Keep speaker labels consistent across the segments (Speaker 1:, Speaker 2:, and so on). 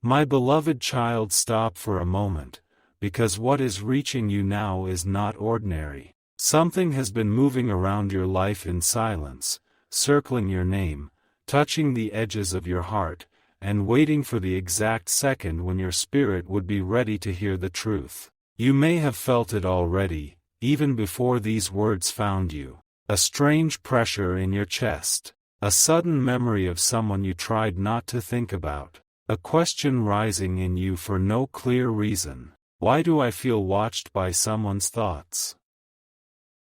Speaker 1: My beloved child, stop for a moment, because what is reaching you now is not ordinary. Something has been moving around your life in silence, circling your name, touching the edges of your heart, and waiting for the exact second when your spirit would be ready to hear the truth. You may have felt it already, even before these words found you. A strange pressure in your chest. A sudden memory of someone you tried not to think about. A question rising in you for no clear reason. Why do I feel watched by someone's thoughts?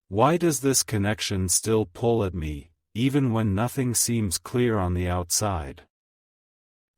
Speaker 1: Why does this connection still pull at me, even when nothing seems clear on the outside?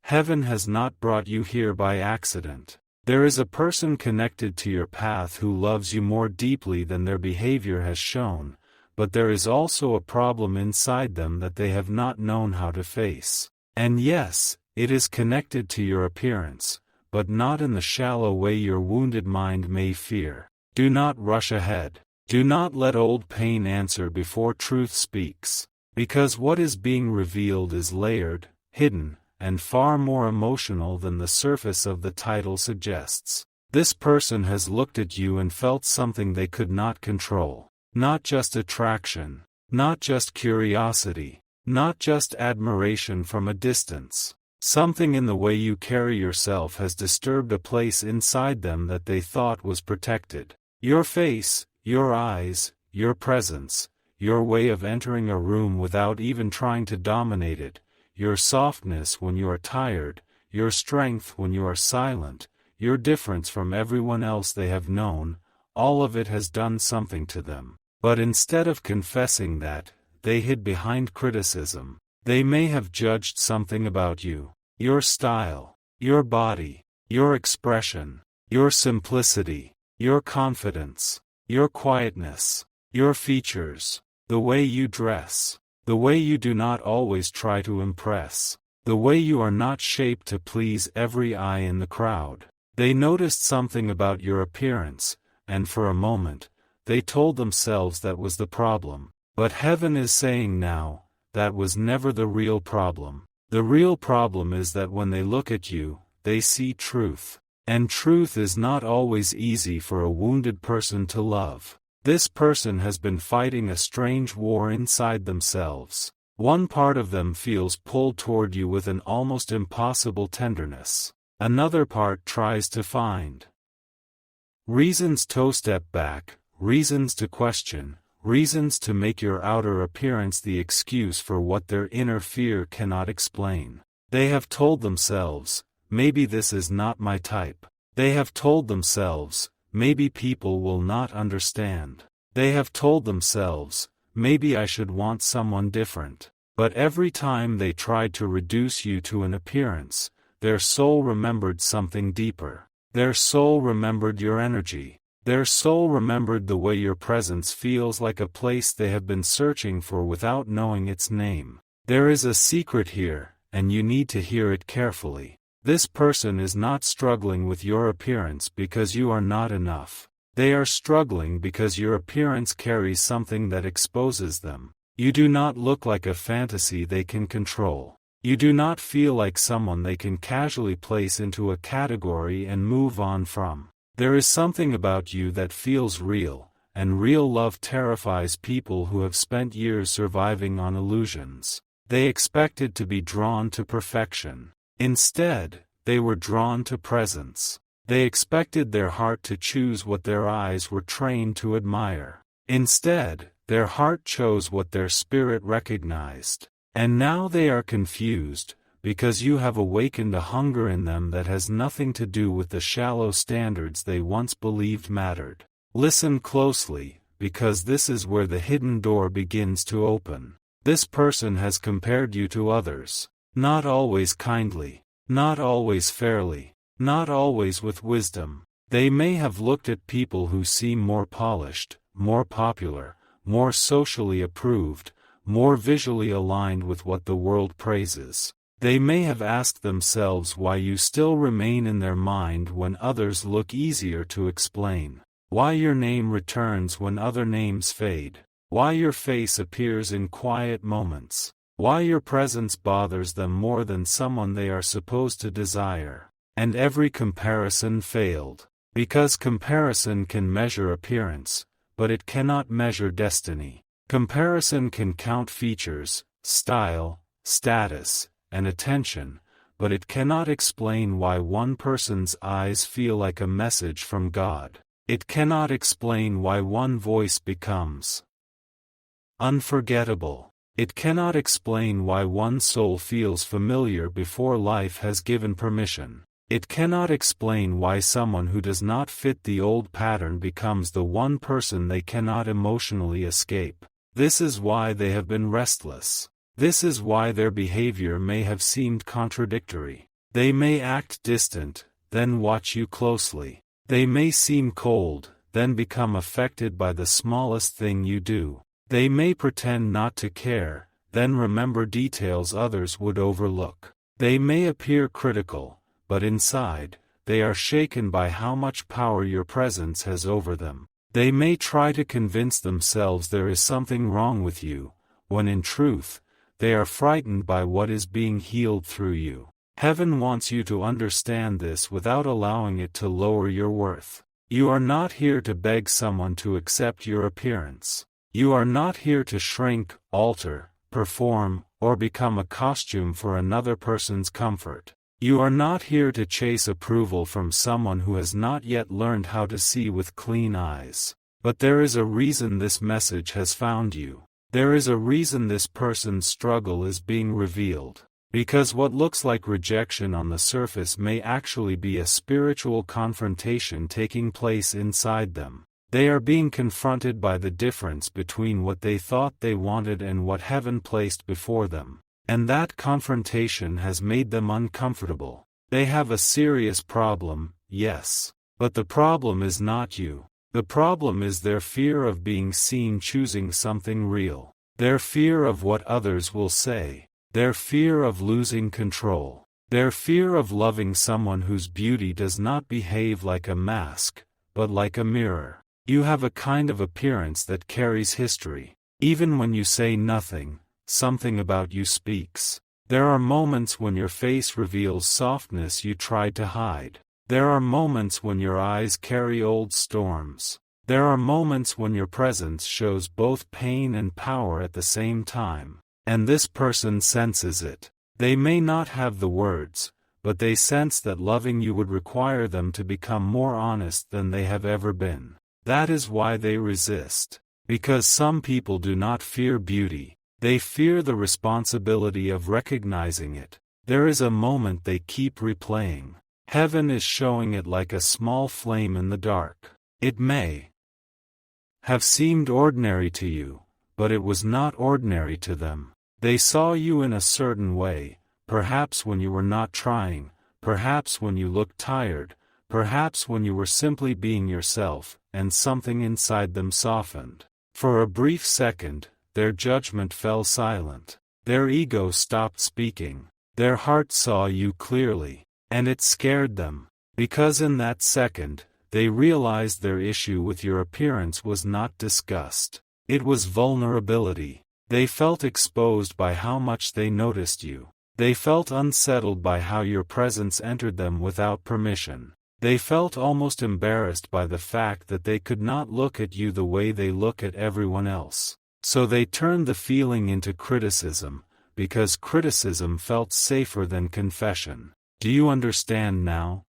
Speaker 1: Heaven has not brought you here by accident. There is a person connected to your path who loves you more deeply than their behavior has shown, but there is also a problem inside them that they have not known how to face. And yes, it is connected to your appearance, but not in the shallow way your wounded mind may fear. Do not rush ahead. Do not let old pain answer before truth speaks, because what is being revealed is layered, hidden, and far more emotional than the surface of the title suggests. This person has looked at you and felt something they could not control. Not just attraction, not just curiosity, not just admiration from a distance. Something in the way you carry yourself has disturbed a place inside them that they thought was protected. Your face, your eyes, your presence, your way of entering a room without even trying to dominate it, your softness when you are tired, your strength when you are silent, your difference from everyone else they have known, all of it has done something to them. But instead of confessing that, they hid behind criticism. They may have judged something about you. Your style, your body, your expression, your simplicity, your confidence, your quietness, your features, the way you dress, the way you do not always try to impress, the way you are not shaped to please every eye in the crowd. They noticed something about your appearance, and for a moment, they told themselves that was the problem. But heaven is saying now, that was never the real problem. The real problem is that when they look at you, they see truth. And truth is not always easy for a wounded person to love. This person has been fighting a strange war inside themselves. One part of them feels pulled toward you with an almost impossible tenderness. Another part tries to find reasons to step back, reasons to question, reasons to make your outer appearance the excuse for what their inner fear cannot explain. They have told themselves, maybe this is not my type. They have told themselves, maybe people will not understand. They have told themselves, maybe I should want someone different. But every time they tried to reduce you to an appearance, their soul remembered something deeper. Their soul remembered your energy. Their soul remembered the way your presence feels like a place they have been searching for without knowing its name. There is a secret here, and you need to hear it carefully. This person is not struggling with your appearance because you are not enough. They are struggling because your appearance carries something that exposes them. You do not look like a fantasy they can control. You do not feel like someone they can casually place into a category and move on from. There is something about you that feels real, and real love terrifies people who have spent years surviving on illusions. They expected to be drawn to perfection. Instead, they were drawn to presence. They expected their heart to choose what their eyes were trained to admire. Instead, their heart chose what their spirit recognized. And now they are confused, because you have awakened a hunger in them that has nothing to do with the shallow standards they once believed mattered. Listen closely, because this is where the hidden door begins to open. This person has compared you to others. Not always kindly, not always fairly, not always with wisdom. They may have looked at people who seem more polished, more popular, more socially approved, more visually aligned with what the world praises. They may have asked themselves why you still remain in their mind when others look easier to explain. Why your name returns when other names fade. Why your face appears in quiet moments. Why your presence bothers them more than someone they are supposed to desire. and every comparison failed. Because comparison can measure appearance, but it cannot measure destiny. Comparison can count features, style, status, and attention, but it cannot explain why one person's eyes feel like a message from God. It cannot explain why one voice becomes unforgettable. It cannot explain why one soul feels familiar before life has given permission. It cannot explain why someone who does not fit the old pattern becomes the one person they cannot emotionally escape. This is why they have been restless. This is why their behavior may have seemed contradictory. They may act distant, then watch you closely. They may seem cold, then become affected by the smallest thing you do. They may pretend not to care, then remember details others would overlook. They may appear critical, but inside, they are shaken by how much power your presence has over them. They may try to convince themselves there is something wrong with you, when in truth, they are frightened by what is being healed through you. Heaven wants you to understand this without allowing it to lower your worth. You are not here to beg someone to accept your appearance. You are not here to shrink, alter, perform, or become a costume for another person's comfort. You are not here to chase approval from someone who has not yet learned how to see with clean eyes. But there is a reason this message has found you. There is a reason this person's struggle is being revealed. Because what looks like rejection on the surface may actually be a spiritual confrontation taking place inside them. They are being confronted by the difference between what they thought they wanted and what heaven placed before them. And that confrontation has made them uncomfortable. They have a serious problem, yes. But the problem is not you. The problem is their fear of being seen choosing something real. Their fear of what others will say. Their fear of losing control. Their fear of loving someone whose beauty does not behave like a mask, but like a mirror. You have a kind of appearance that carries history. Even when you say nothing, something about you speaks. There are moments when your face reveals softness you tried to hide. There are moments when your eyes carry old storms. There are moments when your presence shows both pain and power at the same time. And this person senses it. They may not have the words, but they sense that loving you would require them to become more honest than they have ever been. That is why they resist. Because some people do not fear beauty. They fear the responsibility of recognizing it. There is a moment they keep replaying. Heaven is showing it like a small flame in the dark. It may have seemed ordinary to you, but it was not ordinary to them. They saw you in a certain way, perhaps when you were not trying, perhaps when you looked tired, perhaps when you were simply being yourself, and something inside them softened. For a brief second, their judgment fell silent. Their ego stopped speaking. Their heart saw you clearly. And it scared them. Because in that second, they realized their issue with your appearance was not disgust. It was vulnerability. They felt exposed by how much they noticed you. They felt unsettled by how your presence entered them without permission. They felt almost embarrassed by the fact that they could not look at you the way they look at everyone else. So they turned the feeling into criticism, because criticism felt safer than confession. Do you understand now?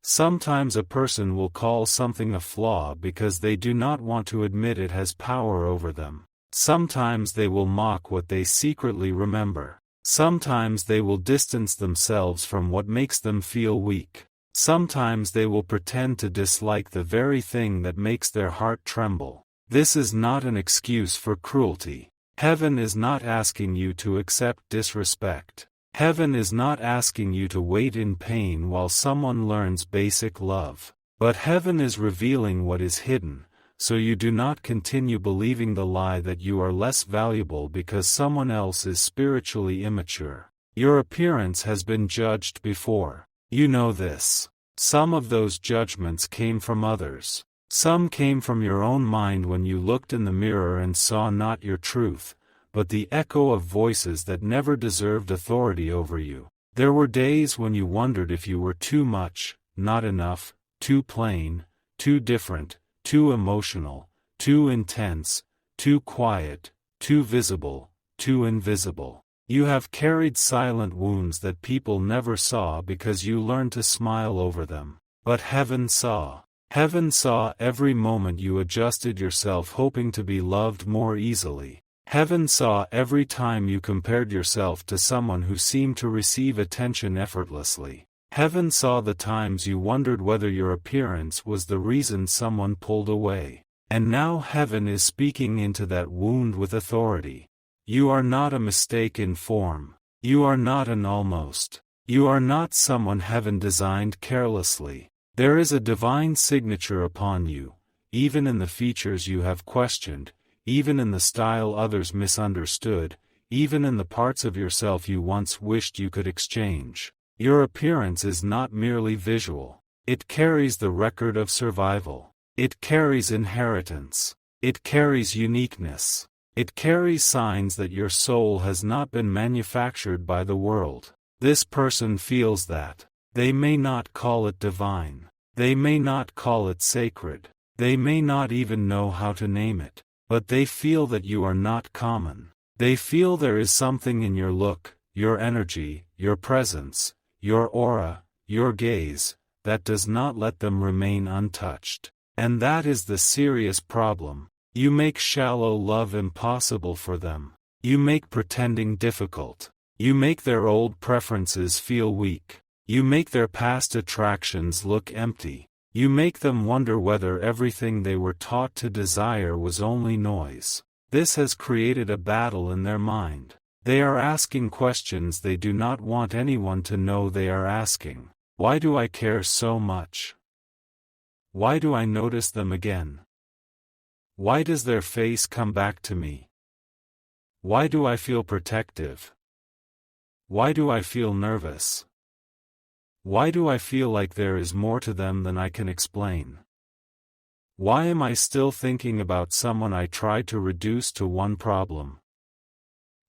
Speaker 1: Sometimes a person will call something a flaw because they do not want to admit it has power over them. Sometimes they will mock what they secretly remember. Sometimes they will distance themselves from what makes them feel weak. Sometimes they will pretend to dislike the very thing that makes their heart tremble. This is not an excuse for cruelty. Heaven is not asking you to accept disrespect. Heaven is not asking you to wait in pain while someone learns basic love. But heaven is revealing what is hidden, so you do not continue believing the lie that you are less valuable because someone else is spiritually immature. Your appearance has been judged before. You know this. Some of those judgments came from others. Some came from your own mind when you looked in the mirror and saw not your truth, but the echo of voices that never deserved authority over you. There were days when you wondered if you were too much, not enough, too plain, too different, too emotional, too intense, too quiet, too visible, too invisible. You have carried silent wounds that people never saw because you learned to smile over them. But heaven saw. Heaven saw every moment you adjusted yourself hoping to be loved more easily. Heaven saw every time you compared yourself to someone who seemed to receive attention effortlessly. Heaven saw the times you wondered whether your appearance was the reason someone pulled away. And now heaven is speaking into that wound with authority. You are not a mistake in form. You are not an almost. You are not someone heaven designed carelessly. There is a divine signature upon you, even in the features you have questioned, even in the style others misunderstood, even in the parts of yourself you once wished you could exchange. Your appearance is not merely visual. It carries the record of survival. It carries inheritance. It carries uniqueness. It carries signs that your soul has not been manufactured by the world. This person feels that. They may not call it divine. They may not call it sacred. They may not even know how to name it. But they feel that you are not common. They feel there is something in your look, your energy, your presence, your aura, your gaze, that does not let them remain untouched. And that is the serious problem. You make shallow love impossible for them. You make pretending difficult. You make their old preferences feel weak. You make their past attractions look empty. You make them wonder whether everything they were taught to desire was only noise. This has created a battle in their mind. They are asking questions they do not want anyone to know they are asking. Why do I care so much? Why do I notice them again? Why does their face come back to me? Why do I feel protective? Why do I feel nervous? Why do I feel like there is more to them than I can explain? Why am I still thinking about someone I tried to reduce to one problem?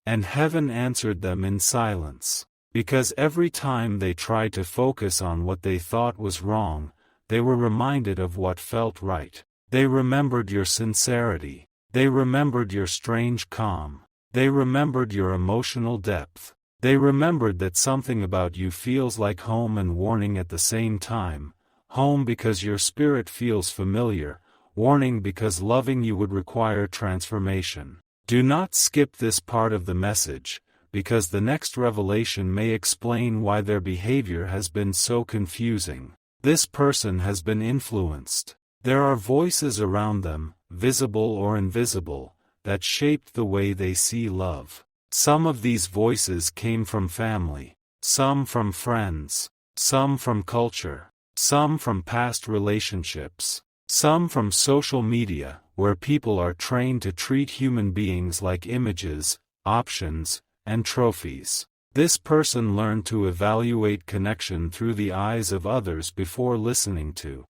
Speaker 1: And heaven answered them in silence. Because every time they tried to focus on what they thought was wrong, they were reminded of what felt right. They remembered your sincerity. They remembered your strange calm. They remembered your emotional depth. They remembered that something about you feels like home and warning at the same time. Home because your spirit feels familiar, warning because loving you would require transformation. Do not skip this part of the message, because the next revelation may explain why their behavior has been so confusing. This person has been influenced. There are voices around them, visible or invisible, that shaped the way they see love. Some of these voices came from family, some from friends, some from culture, some from past relationships, some from social media, where people are trained to treat human beings like images, options, and trophies. This person learned to evaluate connection through the eyes of others before listening to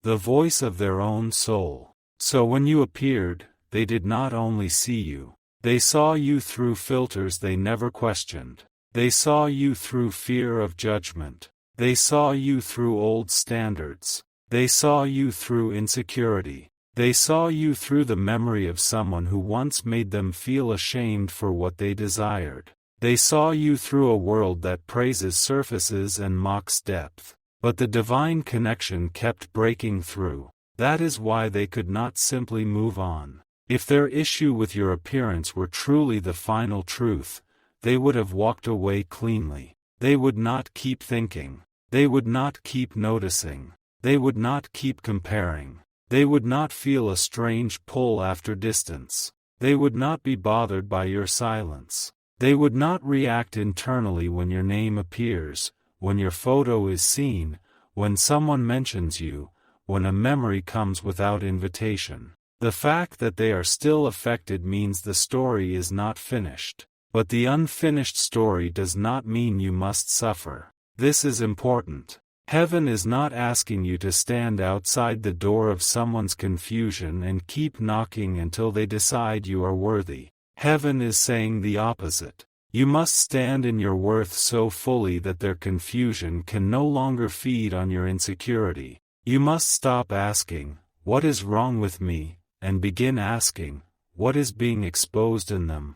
Speaker 1: the voice of their own soul. So when you appeared, they did not only see you. They saw you through filters they never questioned. They saw you through fear of judgment. They saw you through old standards. They saw you through insecurity. They saw you through the memory of someone who once made them feel ashamed for what they desired. They saw you through a world that praises surfaces and mocks depth. But the divine connection kept breaking through. That is why they could not simply move on. If their issue with your appearance were truly the final truth, they would have walked away cleanly. They would not keep thinking. They would not keep noticing. They would not keep comparing. They would not feel a strange pull after distance. They would not be bothered by your silence. They would not react internally when your name appears, when your photo is seen, when someone mentions you, when a memory comes without invitation. The fact that they are still affected means the story is not finished. But the unfinished story does not mean you must suffer. This is important. Heaven is not asking you to stand outside the door of someone's confusion and keep knocking until they decide you are worthy. Heaven is saying the opposite. You must stand in your worth so fully that their confusion can no longer feed on your insecurity. You must stop asking, "What is wrong with me?" and begin asking, "What is being exposed in them?"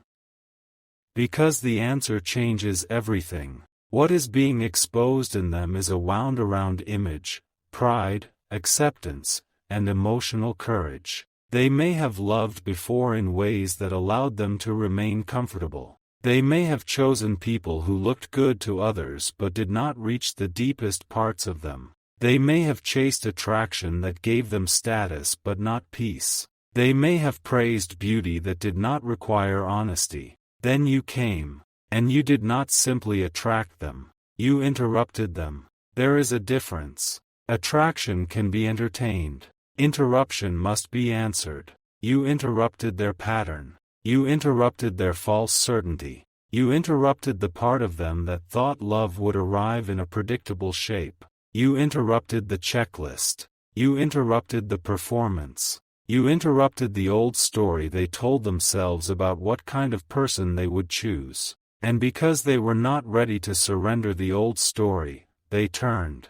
Speaker 1: Because the answer changes everything. What is being exposed in them is a wound-around image, pride, acceptance, and emotional courage. They may have loved before in ways that allowed them to remain comfortable. They may have chosen people who looked good to others but did not reach the deepest parts of them. They may have chased attraction that gave them status but not peace. They may have praised beauty that did not require honesty. Then you came, and you did not simply attract them, you interrupted them. There is a difference. Attraction can be entertained. Interruption must be answered. You interrupted their pattern. You interrupted their false certainty. You interrupted the part of them that thought love would arrive in a predictable shape. You interrupted the checklist. You interrupted the performance. You interrupted the old story they told themselves about what kind of person they would choose. And because they were not ready to surrender the old story, they turned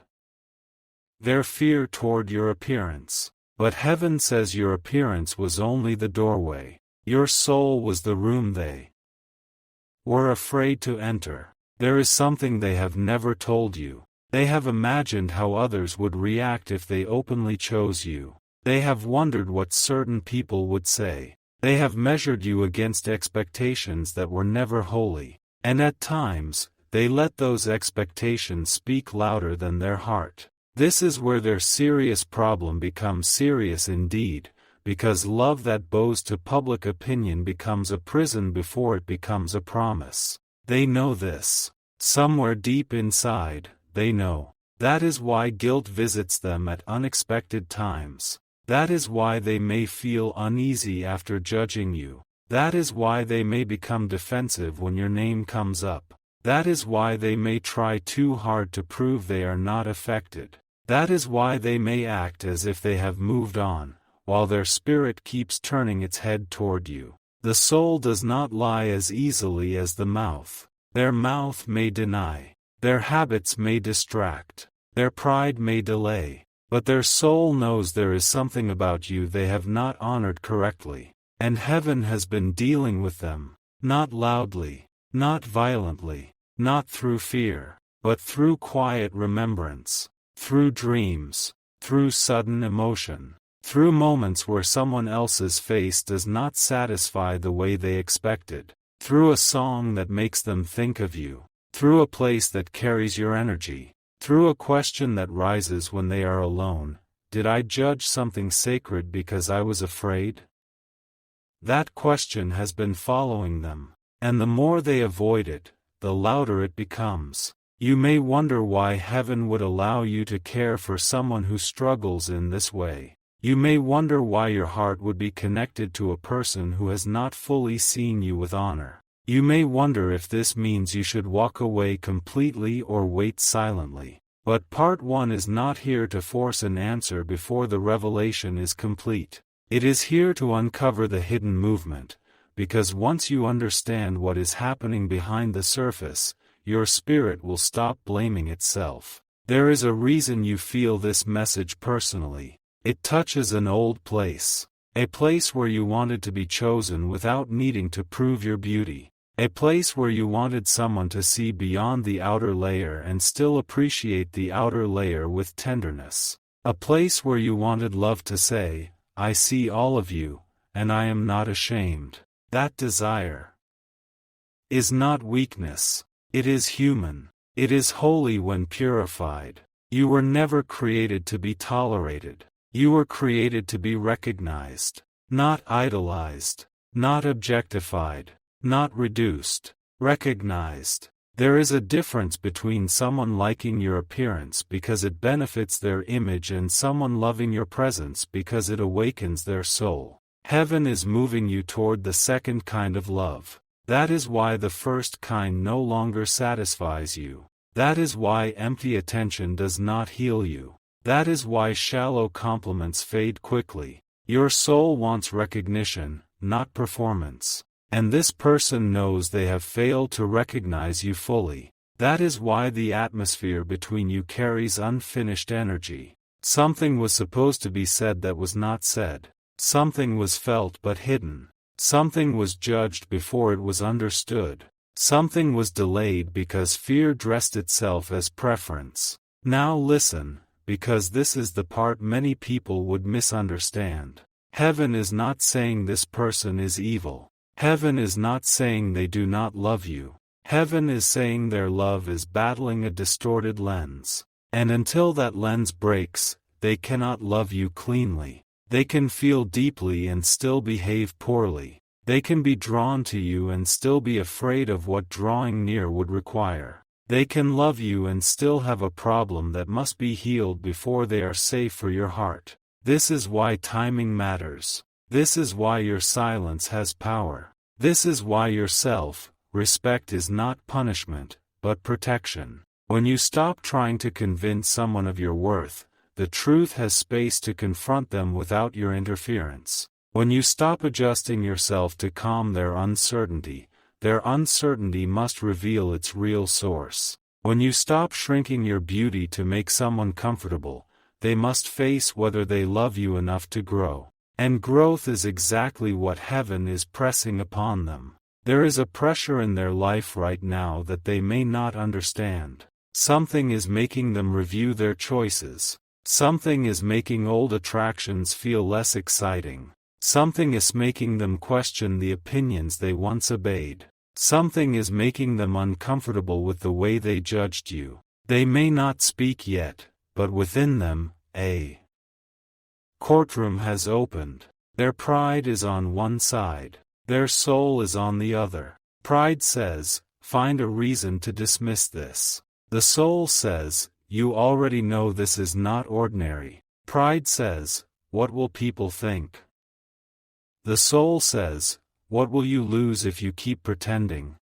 Speaker 1: their fear toward your appearance. But heaven says your appearance was only the doorway. Your soul was the room they were afraid to enter. There is something they have never told you. They have imagined how others would react if they openly chose you. They have wondered what certain people would say. They have measured you against expectations that were never holy. And at times, they let those expectations speak louder than their heart. This is where their serious problem becomes serious indeed, because love that bows to public opinion becomes a prison before it becomes a promise. They know this. Somewhere deep inside, they know. That is why guilt visits them at unexpected times. That is why they may feel uneasy after judging you. That is why they may become defensive when your name comes up. That is why they may try too hard to prove they are not affected. That is why they may act as if they have moved on, while their spirit keeps turning its head toward you. The soul does not lie as easily as the mouth. Their mouth may deny. Their habits may distract. Their pride may delay. But their soul knows there is something about you they have not honored correctly. And heaven has been dealing with them, not loudly, not violently, not through fear, but through quiet remembrance, through dreams, through sudden emotion, through moments where someone else's face does not satisfy the way they expected, through a song that makes them think of you, through a place that carries your energy, through a question that rises when they are alone. Did I judge something sacred because I was afraid? That question has been following them, and the more they avoid it, the louder it becomes. You may wonder why heaven would allow you to care for someone who struggles in this way. You may wonder why your heart would be connected to a person who has not fully seen you with honor. You may wonder if this means you should walk away completely or wait silently. But part 1 is not here to force an answer before the revelation is complete. It is here to uncover the hidden movement, because once you understand what is happening behind the surface, your spirit will stop blaming itself. There is a reason you feel this message personally. It touches an old place. A place where you wanted to be chosen without needing to prove your beauty. A place where you wanted someone to see beyond the outer layer and still appreciate the outer layer with tenderness. A place where you wanted love to say, "I see all of you, and I am not ashamed." That desire is not weakness. It is human. It is holy when purified. You were never created to be tolerated. You were created to be recognized, not idolized, not objectified, not reduced, recognized. There is a difference between someone liking your appearance because it benefits their image and someone loving your presence because it awakens their soul. Heaven is moving you toward the second kind of love. That is why the first kind no longer satisfies you. That is why empty attention does not heal you. That is why shallow compliments fade quickly. Your soul wants recognition, not performance. and this person knows they have failed to recognize you fully. That is why the atmosphere between you carries unfinished energy. Something was supposed to be said that was not said. Something was felt but hidden. Something was judged before it was understood. Something was delayed because fear dressed itself as preference. Now listen, because this is the part many people would misunderstand. Heaven is not saying this person is evil. Heaven is not saying they do not love you. Heaven is saying their love is battling a distorted lens. And until that lens breaks, they cannot love you cleanly. They can feel deeply and still behave poorly. They can be drawn to you and still be afraid of what drawing near would require. They can love you and still have a problem that must be healed before they are safe for your heart. This is why timing matters. This is why your silence has power. This is why your self-respect is not punishment, but protection. When you stop trying to convince someone of your worth, the truth has space to confront them without your interference. When you stop adjusting yourself to calm their uncertainty must reveal its real source. When you stop shrinking your beauty to make someone comfortable, they must face whether they love you enough to grow. And growth is exactly what heaven is pressing upon them. There is a pressure in their life right now that they may not understand. Something is making them review their choices. Something is making old attractions feel less exciting. Something is making them question the opinions they once obeyed. Something is making them uncomfortable with the way they judged you. They may not speak yet, but within them, a courtroom has opened. Their pride is on one side. Their soul is on the other. Pride says, find a reason to dismiss this. The soul says, you already know this is not ordinary. Pride says, what will people think? The soul says, what will you lose if you keep pretending?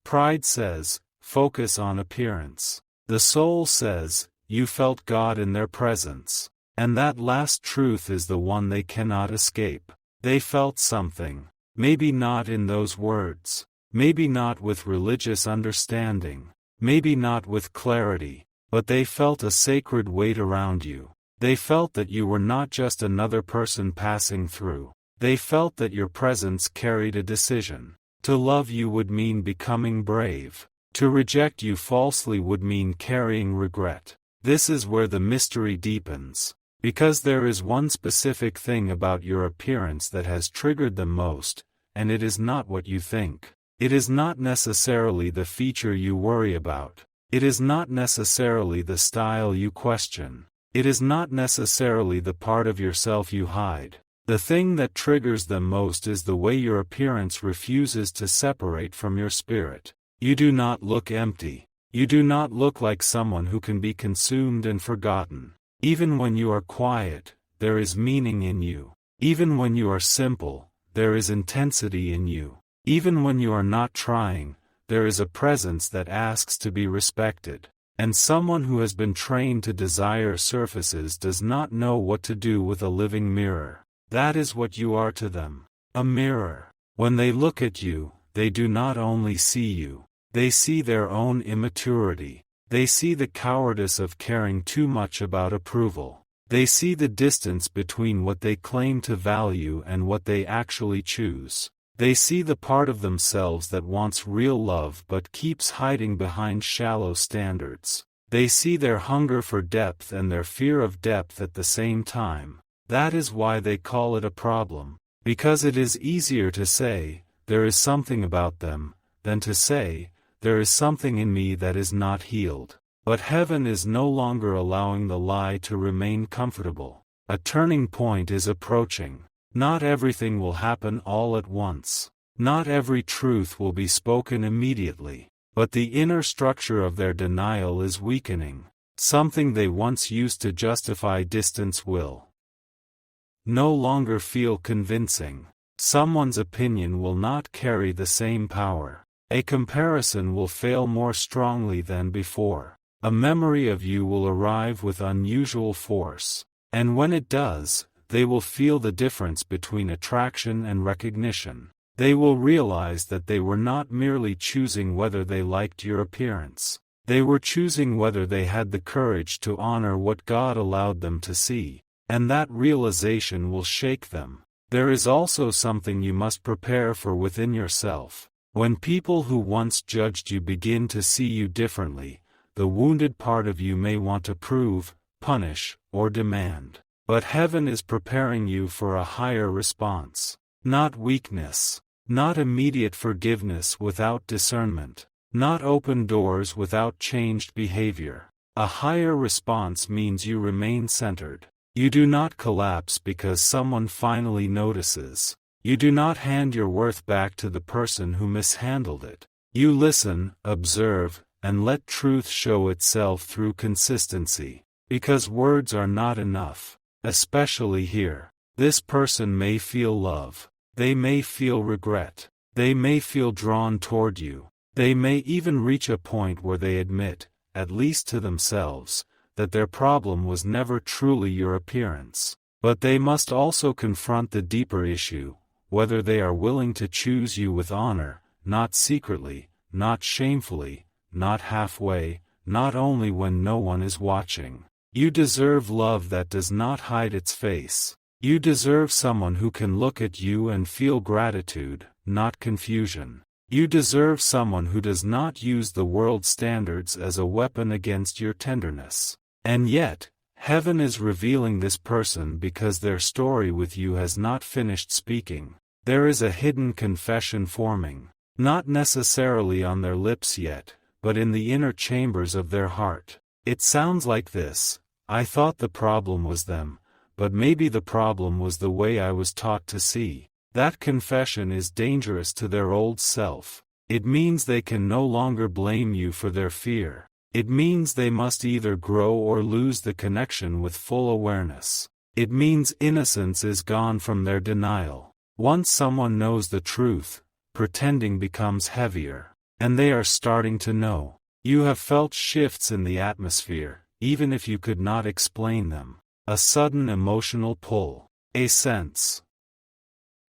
Speaker 1: Pride says, focus on appearance. The soul says, you felt God in their presence. And that last truth is the one they cannot escape. They felt something. Maybe not in those words. Maybe not with religious understanding. Maybe not with clarity. But they felt a sacred weight around you. They felt that you were not just another person passing through. They felt that your presence carried a decision. To love you would mean becoming brave. To reject you falsely would mean carrying regret. This is where the mystery deepens. Because there is one specific thing about your appearance that has triggered them most, and it is not what you think. It is not necessarily the feature you worry about. It is not necessarily the style you question. It is not necessarily the part of yourself you hide. The thing that triggers them most is the way your appearance refuses to separate from your spirit. You do not look empty. You do not look like someone who can be consumed and forgotten. Even when you are quiet, there is meaning in you. Even when you are simple, there is intensity in you. Even when you are not trying, there is a presence that asks to be respected. And someone who has been trained to desire surfaces does not know what to do with a living mirror. That is what you are to them. A mirror. When they look at you, they do not only see you. They see their own immaturity. They see the cowardice of caring too much about approval. They see the distance between what they claim to value and what they actually choose. They see the part of themselves that wants real love but keeps hiding behind shallow standards. They see their hunger for depth and their fear of depth at the same time. That is why they call it a problem. Because it is easier to say, there is something about them, than to say, there is something in me that is not healed. But heaven is no longer allowing the lie to remain comfortable. A turning point is approaching. Not everything will happen all at once. Not every truth will be spoken immediately. But the inner structure of their denial is weakening. Something they once used to justify distance will no longer feel convincing. Someone's opinion will not carry the same power. A comparison will fail more strongly than before. A memory of you will arrive with unusual force. And when it does, they will feel the difference between attraction and recognition. They will realize that they were not merely choosing whether they liked your appearance. They were choosing whether they had the courage to honor what God allowed them to see. And that realization will shake them. There is also something you must prepare for within yourself. When people who once judged you begin to see you differently, the wounded part of you may want to prove, punish, or demand. But heaven is preparing you for a higher response. Not weakness. Not immediate forgiveness without discernment. Not open doors without changed behavior. A higher response means you remain centered. You do not collapse because someone finally notices. You do not hand your worth back to the person who mishandled it. You listen, observe, and let truth show itself through consistency. Because words are not enough. Especially here. This person may feel love. They may feel regret. They may feel drawn toward you. They may even reach a point where they admit, at least to themselves, that their problem was never truly your appearance. But they must also confront the deeper issue, whether they are willing to choose you with honor, not secretly, not shamefully, not halfway, not only when no one is watching. You deserve love that does not hide its face. You deserve someone who can look at you and feel gratitude, not confusion. You deserve someone who does not use the world's standards as a weapon against your tenderness. And yet, heaven is revealing this person because their story with you has not finished speaking. There is a hidden confession forming, not necessarily on their lips yet, but in the inner chambers of their heart. It sounds like this: I thought the problem was them, but maybe the problem was the way I was taught to see. That confession is dangerous to their old self. It means they can no longer blame you for their fear. It means they must either grow or lose the connection with full awareness. It means innocence is gone from their denial. Once someone knows the truth, pretending becomes heavier. And they are starting to know. You have felt shifts in the atmosphere, even if you could not explain them. A sudden emotional pull. A sense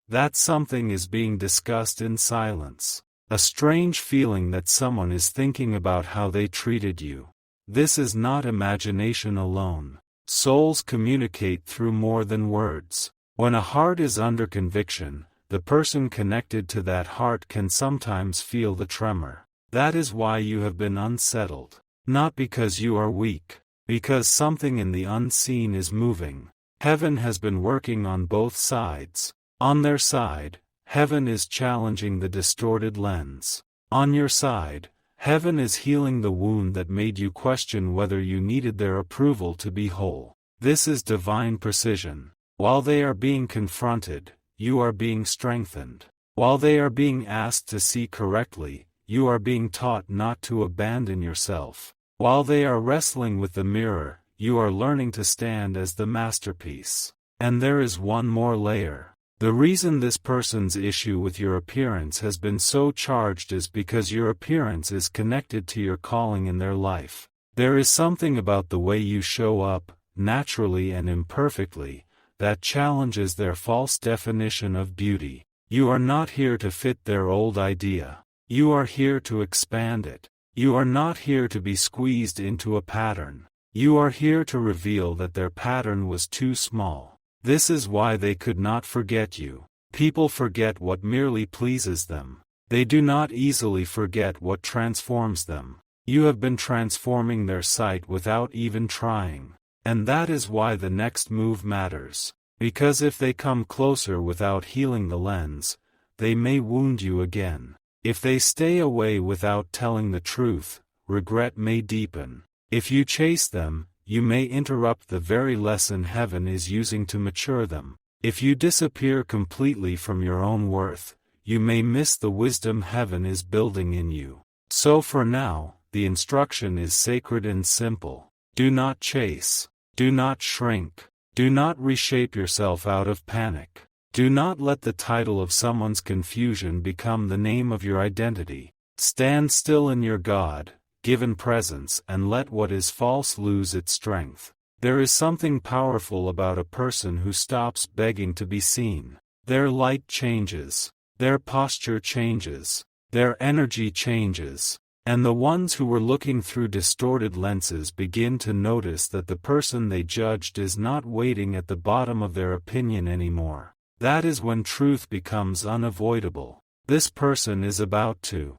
Speaker 1: that something is being discussed in silence. A strange feeling that someone is thinking about how they treated you. This is not imagination alone. Souls communicate through more than words. When a heart is under conviction, the person connected to that heart can sometimes feel the tremor. That is why you have been unsettled. Not because you are weak. Because something in the unseen is moving. Heaven has been working on both sides. On their side, heaven is challenging the distorted lens. On your side, heaven is healing the wound that made you question whether you needed their approval to be whole. This is divine precision. While they are being confronted, you are being strengthened. While they are being asked to see correctly, you are being taught not to abandon yourself. While they are wrestling with the mirror, you are learning to stand as the masterpiece. And there is one more layer. The reason this person's issue with your appearance has been so charged is because your appearance is connected to your calling in their life. There is something about the way you show up, naturally and imperfectly, that challenges their false definition of beauty. You are not here to fit their old idea. You are here to expand it. You are not here to be squeezed into a pattern. You are here to reveal that their pattern was too small. This is why they could not forget you. People forget what merely pleases them. They do not easily forget what transforms them. You have been transforming their sight without even trying. And that is why the next move matters. Because if they come closer without healing the lens, they may wound you again. If they stay away without telling the truth, regret may deepen. If you chase them, you may interrupt the very lesson heaven is using to mature them. If you disappear completely from your own worth, you may miss the wisdom heaven is building in you. So for now, the instruction is sacred and simple. Do not chase. Do not shrink. Do not reshape yourself out of panic. Do not let the title of someone's confusion become the name of your identity. Stand still in your God-given presence and let what is false lose its strength. There is something powerful about a person who stops begging to be seen. Their light changes. Their posture changes. Their energy changes. And the ones who were looking through distorted lenses begin to notice that the person they judged is not waiting at the bottom of their opinion anymore. That is when truth becomes unavoidable. This person is about to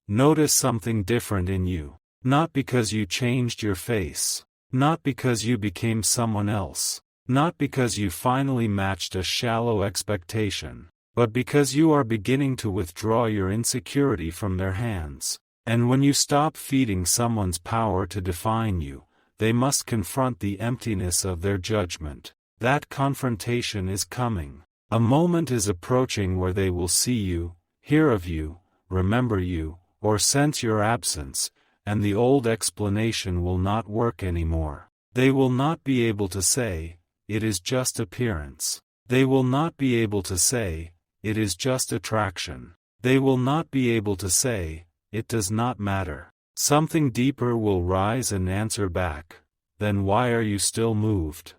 Speaker 1: notice something different in you. Not because you changed your face. Not because you became someone else. Not because you finally matched a shallow expectation. But because you are beginning to withdraw your insecurity from their hands. And when you stop feeding someone's power to define you, they must confront the emptiness of their judgment. That confrontation is coming. A moment is approaching where they will see you, hear of you, remember you, or sense your absence, and the old explanation will not work anymore. They will not be able to say, "It is just appearance." They will not be able to say, "It is just attraction." They will not be able to say, "It does not matter." Something deeper will rise and answer back, "Then why are you still moved?"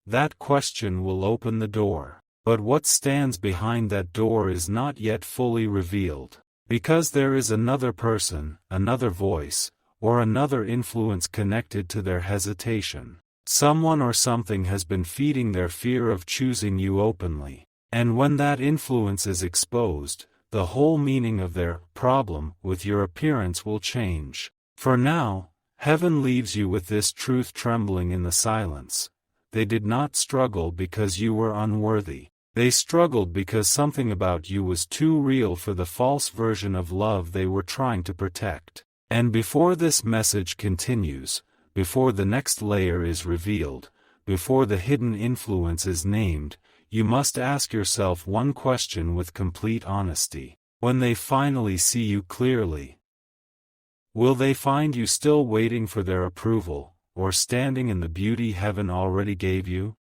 Speaker 1: That question will open the door. But what stands behind that door is not yet fully revealed. Because there is another person, another voice, or another influence connected to their hesitation. Someone or something has been feeding their fear of choosing you openly. And when that influence is exposed, the whole meaning of their problem with your appearance will change. For now, heaven leaves you with this truth trembling in the silence. They did not struggle because you were unworthy. They struggled because something about you was too real for the false version of love they were trying to protect. And before this message continues, before the next layer is revealed, before the hidden influence is named, you must ask yourself one question with complete honesty. When they finally see you clearly, will they find you still waiting for their approval, or standing in the beauty heaven already gave you?